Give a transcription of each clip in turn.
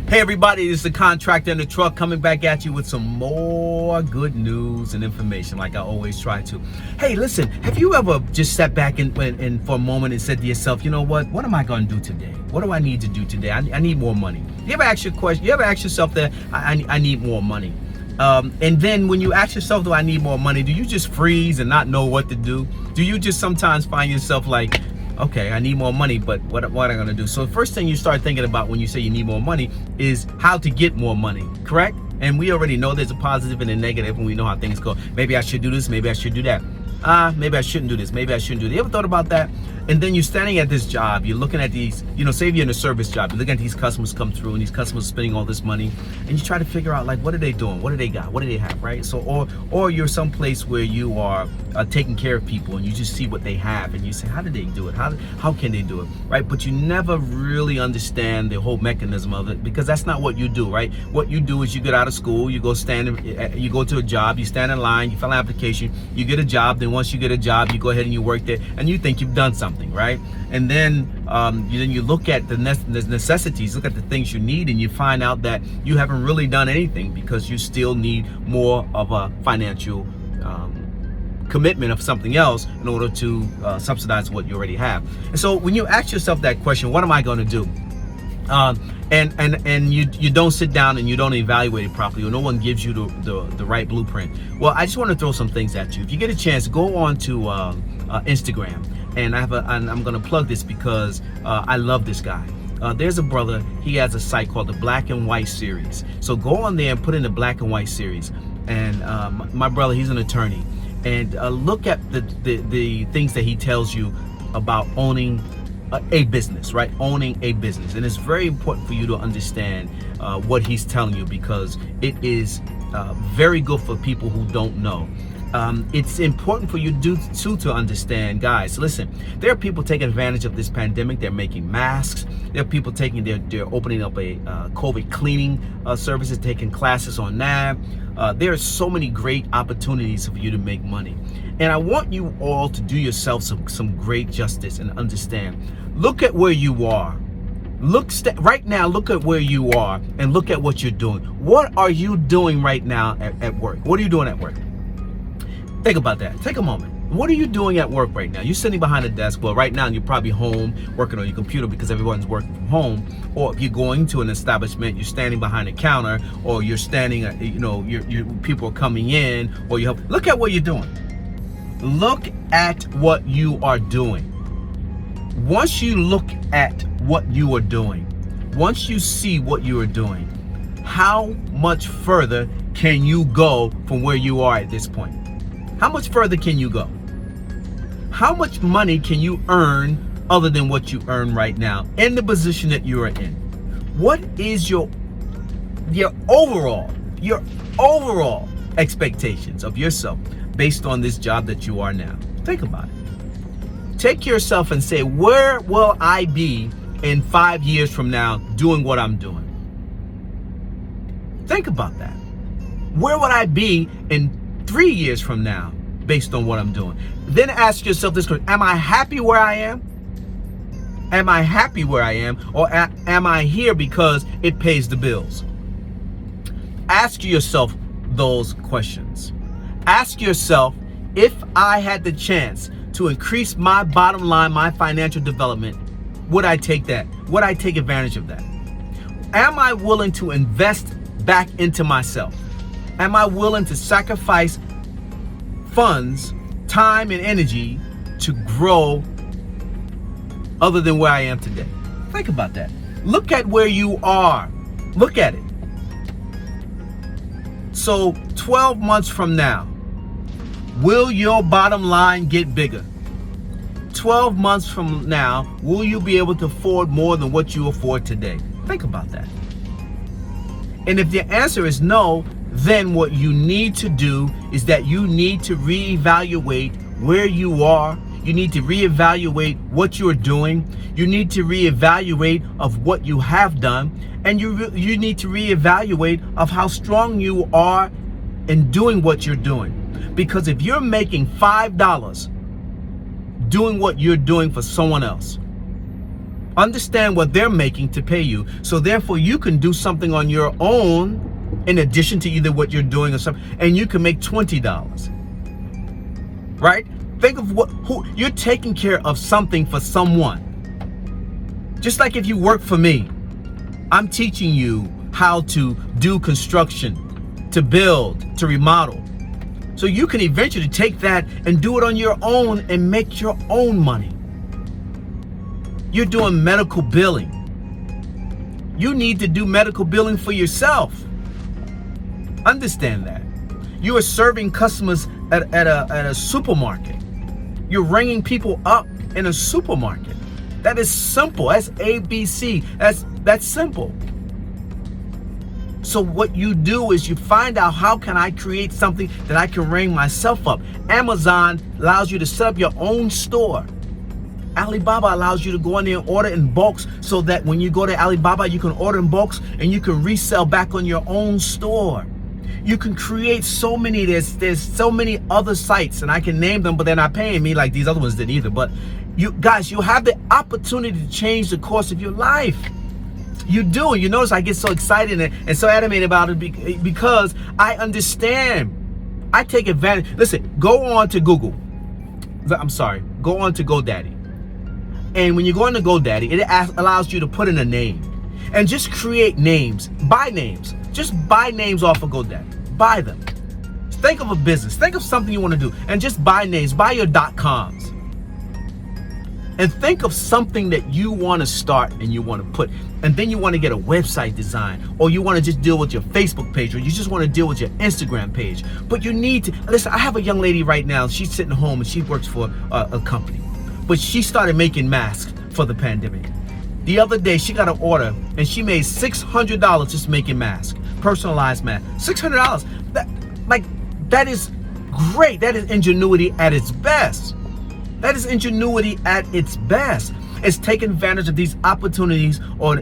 Hey everybody, this is the contractor in the truck coming back at you with some more good news and information like I always try to. Hey, listen, have you ever just sat back and for a moment and said to yourself, you know what am I going to do today? What do I need to do today? I need more money. You ever ask yourself that I need more money? And then when you ask yourself, do I need more money? Do you just freeze and not know what to do? Do you just sometimes find yourself like, okay, I need more money, but what am I gonna do? So the first thing you start thinking about when you say you need more money is how to get more money, correct? And we already know there's a positive and a negative, and we know how things go. Maybe I should do this, maybe I should do that. Maybe I shouldn't do this, maybe I shouldn't do that. You ever thought about that? And then you're standing at this job, you're looking at these, say you're in a service job, you're looking at these customers come through, and these customers are spending all this money, and you try to figure out, like, what are they doing? What do they got? What do they have, right? So, or you're someplace where you are taking care of people, and you just see what they have, and you say, how did they do it? How can they do it, right? But you never really understand the whole mechanism of it, because that's not what you do, right? What you do is you get out of school, you go to a job, you stand in line, you fill an application, you get a job, then once you get a job, you go ahead and you work there, and you think you've done something, right? And then you look at the necessities, look at the things you need, and you find out that you haven't really done anything because you still need more of a financial commitment of something else in order to subsidize what you already have. And so when you ask yourself that question, what am I going to do? And you don't sit down and you don't evaluate it properly, or no one gives you the right blueprint. Well, I just want to throw some things at you. If you get a chance, go on to Instagram, and I'm going to plug this because I love this guy. There's a brother, he has a site called the Black and White series. So go on there and put in the Black and White series. And my brother, he's an attorney, and look at the things that he tells you about owning a business, right? Owning a business. And it's very important for you to understand what he's telling you, because it is very good for people who don't know. It's important for you to understand, guys. Listen, there are people taking advantage of this pandemic. They're making masks. There are people they're opening up a COVID cleaning services, taking classes on that. There are so many great opportunities for you to make money. And I want you all to do yourself some great justice and understand. Look at where you are. Right now, look at where you are and look at what you're doing. What are you doing right now at work? What are you doing at work? Think about that. Take a moment. What are you doing at work right now? You're sitting behind a desk. Well, right now you're probably home working on your computer because everyone's working from home. Or if you're going to an establishment, you're standing behind a counter, or you're standing, people are coming in, or look at what you're doing. Look at what you are doing. Once you look at what you are doing, once you see what you are doing, how much further can you go from where you are at this point? How much further can you go? How much money can you earn other than what you earn right now in the position that you are in? What is your overall expectations of yourself based on this job that you are now? Think about it. Take yourself and say, where will I be in 5 years from now doing what I'm doing? Think about that. Where would I be in 3 years from now based on what I'm doing? Then ask yourself this question: am I happy where I am? Am I happy where I am, or am I here because it pays the bills? Ask yourself those questions. Ask yourself, if I had the chance to increase my bottom line, my financial development, would I take that? Would I take advantage of that? Am I willing to invest back into myself? Am I willing to sacrifice funds, time, and energy to grow other than where I am today? Think about that. Look at where you are. Look at it. So 12 months from now, will your bottom line get bigger? 12 months from now, will you be able to afford more than what you afford today? Think about that. And if the answer is no, then what you need to do is that you need to reevaluate where you are. You need to reevaluate what you're doing. You need to reevaluate of what you have done. And you need to reevaluate of how strong you are in doing what you're doing. Because if you're making $5 doing what you're doing for someone else, Understand what they're making to pay you. So therefore you can do something on your own in addition to either what you're doing or something, and you can make $20. Right? Think of who you're taking care of, something for someone. Just like if you work for me, I'm teaching you how to do construction, to build, to remodel. So you can eventually take that and do it on your own and make your own money. You're doing medical billing. You need to do medical billing for yourself. Understand that. You are serving customers at a supermarket. You're ringing people up in a supermarket. That is simple. That's ABC. That's simple. So what you do is you find out, how can I create something that I can ring myself up? Amazon allows you to set up your own store. Alibaba allows you to go in there and order in bulks, so that when you go to Alibaba, you can order in bulks and you can resell back on your own store. You can create so many, there's so many other sites, and I can name them, but they're not paying me like these other ones did either. But you guys, you have the opportunity to change the course of your life. You do. You notice I get so excited and so animated about it because I understand. I take advantage. Listen, go on to Google. Go on to GoDaddy. And when you go on to GoDaddy, it allows you to put in a name and just create names. Buy names. Just buy names off of GoDaddy. Buy them. Think of a business. Think of something you want to do and just buy names. Buy your .coms. And think of something that you want to start and you want to put, and then you want to get a website design, or you want to just deal with your Facebook page, or you just want to deal with your Instagram page. But you need to, listen, I have a young lady right now, she's sitting home and she works for a company, but she started making masks for the pandemic. The other day she got an order and she made $600 just making masks, personalized masks. $600. That is great. That is ingenuity at its best. That is ingenuity at its best. It's taking advantage of these opportunities, or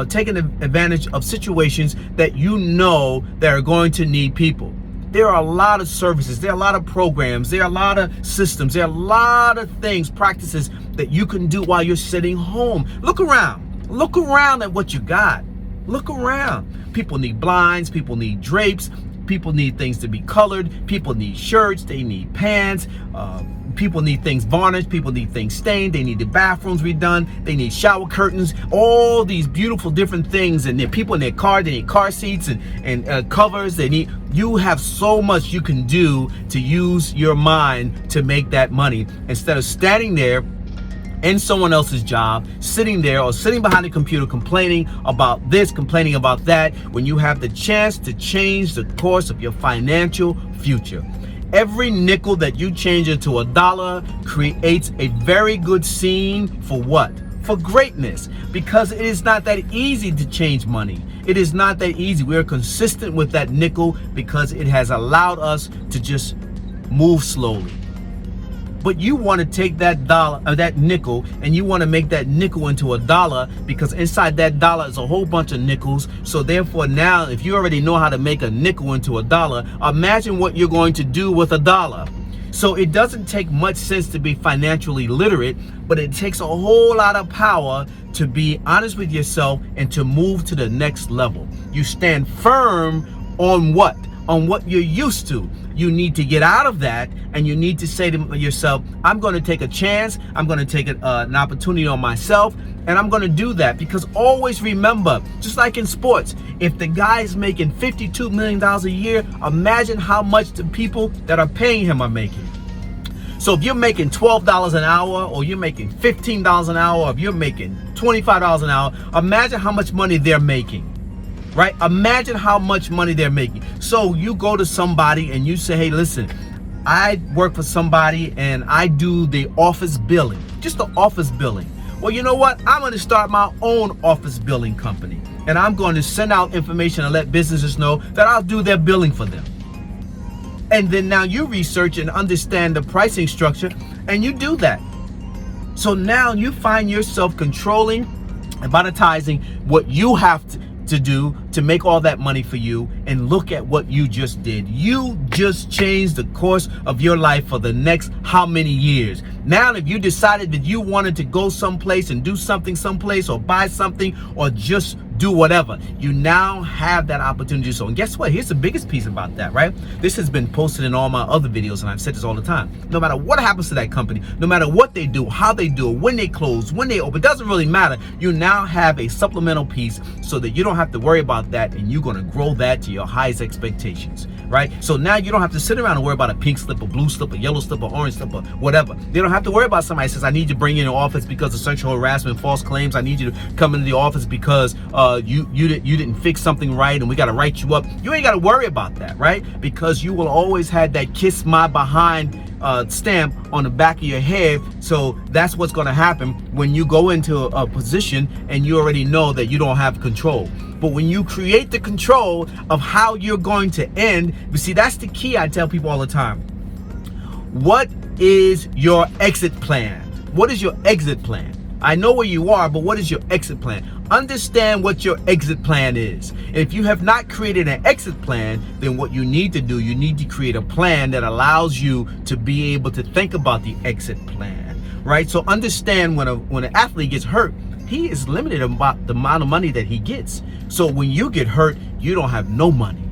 taking advantage of situations that you know that are going to need people. There are a lot of services, there are a lot of programs, there are a lot of systems, there are a lot of things, practices that you can do while you're sitting home. Look around. Look around at what you got. Look around. People need blinds, people need drapes, people need things to be colored, people need shirts, they need pants, people need things varnished, people need things stained, they need the bathrooms redone, they need shower curtains, all these beautiful different things. And there are people in their car, they need car seats and covers. You have so much you can do to use your mind to make that money, instead of standing there in someone else's job, sitting there or sitting behind the computer complaining about this, complaining about that, when you have the chance to change the course of your financial future. Every nickel that you change into a dollar creates a very good scene for what? For greatness. Because it is not that easy to change money. It is not that easy. We are consistent with that nickel because it has allowed us to just move slowly. But you want to take that dollar or that nickel, and you want to make that nickel into a dollar, because inside that dollar is a whole bunch of nickels. So therefore now, if you already know how to make a nickel into a dollar, imagine what you're going to do with a dollar. So it doesn't take much sense to be financially literate, but it takes a whole lot of power to be honest with yourself and to move to the next level. You stand firm on what? On what you're used to. You need to get out of that, and you need to say to yourself, I'm going to take a chance, I'm going to take an opportunity on myself, and I'm going to do that. Because always remember, just like in sports, if the guy's making $52 million a year, imagine how much the people that are paying him are making. So if you're making $12 an hour, or you're making $15 an hour, or if you're making $25 an hour, imagine how much money they're making. Right? Imagine how much money they're making. So you go to somebody and you say, hey, listen, I work for somebody and I do the office billing, just the office billing. Well, you know what? I'm going to start my own office billing company, and I'm going to send out information and let businesses know that I'll do their billing for them. And then now you research and understand the pricing structure, and you do that. So now you find yourself controlling and monetizing what you have to, to do to make all that money for you, and look at what you just did. You just changed the course of your life for the next how many years. Now, if you decided that you wanted to go someplace and do something someplace, or buy something, or just do whatever, you now have that opportunity to do so. And guess what? Here's the biggest piece about that, right? This has been posted in all my other videos, and I've said this all the time. No matter what happens to that company, no matter what they do, how they do it, when they close, when they open, it doesn't really matter. You now have a supplemental piece so that you don't have to worry about that, and you're going to grow that to your highest expectations, right? So now you don't have to sit around and worry about a pink slip, a blue slip, a yellow slip, a orange slip, or whatever. You don't have to worry about somebody says, I need you to bring you in the office because of sexual harassment, false claims. I need you to come into the office because you didn't fix something right, and we got to write you up. You ain't got to worry about that, right? Because you will always have that kiss my behind stamp on the back of your head. So that's what's going to happen when you go into a position and you already know that you don't have control. But when you create the control of how you're going to end, you see, that's the key. I tell people all the time. What is your exit plan? What is your exit plan? I know where you are, but what is your exit plan? Understand what your exit plan is. And if you have not created an exit plan, then what you need to do, you need to create a plan that allows you to be able to think about the exit plan, right? So understand when an athlete gets hurt, he is limited about the amount of money that he gets. So when you get hurt, you don't have no money.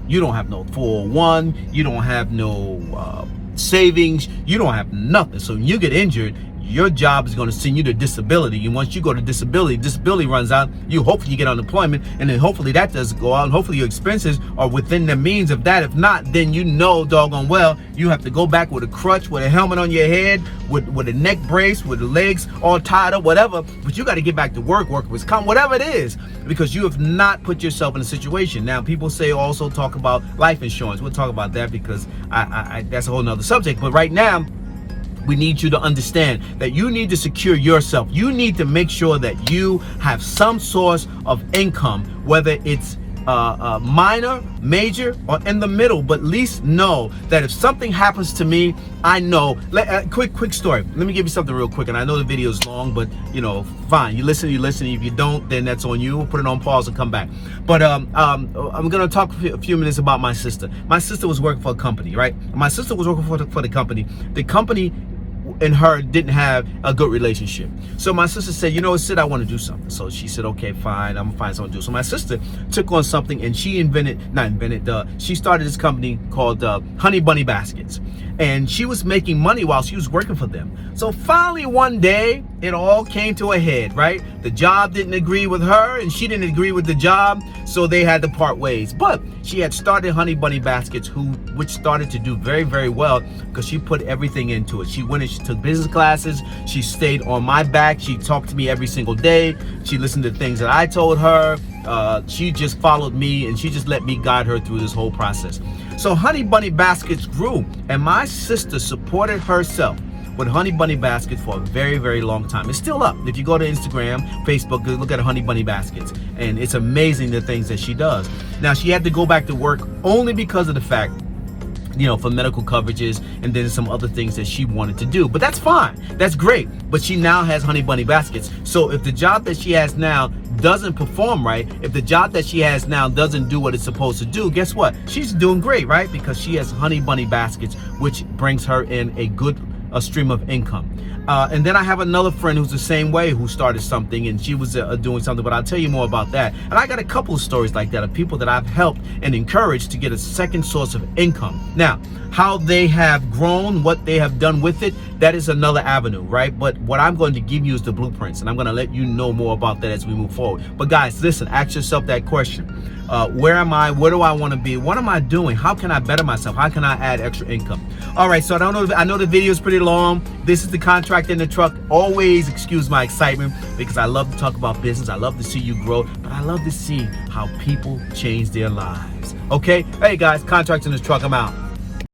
You don't have no 401. You don't have no savings. You don't have nothing. So when you get injured, your job is going to send you to disability. And once you go to disability runs out, you hopefully get unemployment, and then hopefully that doesn't go out, and hopefully your expenses are within the means of that. If not, then you know doggone well you have to go back with a crutch, with a helmet on your head, with a neck brace, with the legs all tied up, whatever. But you got to get back to work with whatever it is, because you have not put yourself in a situation. Now, people say also talk about life insurance. We'll talk about that because I that's a whole nother subject. But right now, we need you to understand that you need to secure yourself. You need to make sure that you have some source of income, whether it's minor, major, or in the middle, but at least know that if something happens to me, I know. Quick story. Let me give you something real quick, and I know the video is long, but you know, fine. You listen. If you don't, then that's on you. We'll put it on pause and come back. But I'm gonna talk a few minutes about my sister. My sister was working for a company, right? My sister was working for the company. The company and her didn't have a good relationship. So my sister said, you know, Sid, I want to do something. So she said, okay, fine, I'm gonna find something to do. So my sister took on something, and she she started this company called Honey Bunny Baskets. And she was making money while she was working for them. So finally one day, it all came to a head, right? The job didn't agree with her, and she didn't agree with the job, so they had to part ways. But she had started Honey Bunny Baskets, which started to do very, very well because she put everything into it. She went and she took business classes. She stayed on my back. She talked to me every single day. She listened to things that I told her. She just followed me, and she just let me guide her through this whole process. So Honey Bunny Baskets grew, and my sister supported herself with Honey Bunny Baskets for a very, very long time. It's still up. If you go to Instagram, Facebook, look at Honey Bunny Baskets, and it's amazing the things that she does. Now, she had to go back to work only because of the fact, you know, for medical coverages and then some other things that she wanted to do. But that's fine. That's great. But she now has Honey Bunny Baskets. So if the job that she has now doesn't perform right, if the job that she has now doesn't do what it's supposed to do, guess what? She's doing great, right? Because she has Honey Bunny Baskets, which brings her in a stream of income. And then I have another friend who's the same way, who started something, and she was doing something, but I'll tell you more about that. And I got a couple of stories like that of people that I've helped and encouraged to get a second source of income. Now, how they have grown, what they have done with it, that is another avenue, right? But what I'm going to give you is the blueprints, and I'm going to let you know more about that as we move forward. But guys, listen, ask yourself that question. Where am I? Where do I want to be? What am I doing? How can I better myself? How can I add extra income? All right, so I know the video is pretty long. This is the contract in the truck. Always excuse my excitement because I love to talk about business. I love to see you grow, but I love to see how people change their lives. Okay? Hey guys, contract in the truck. I'm out.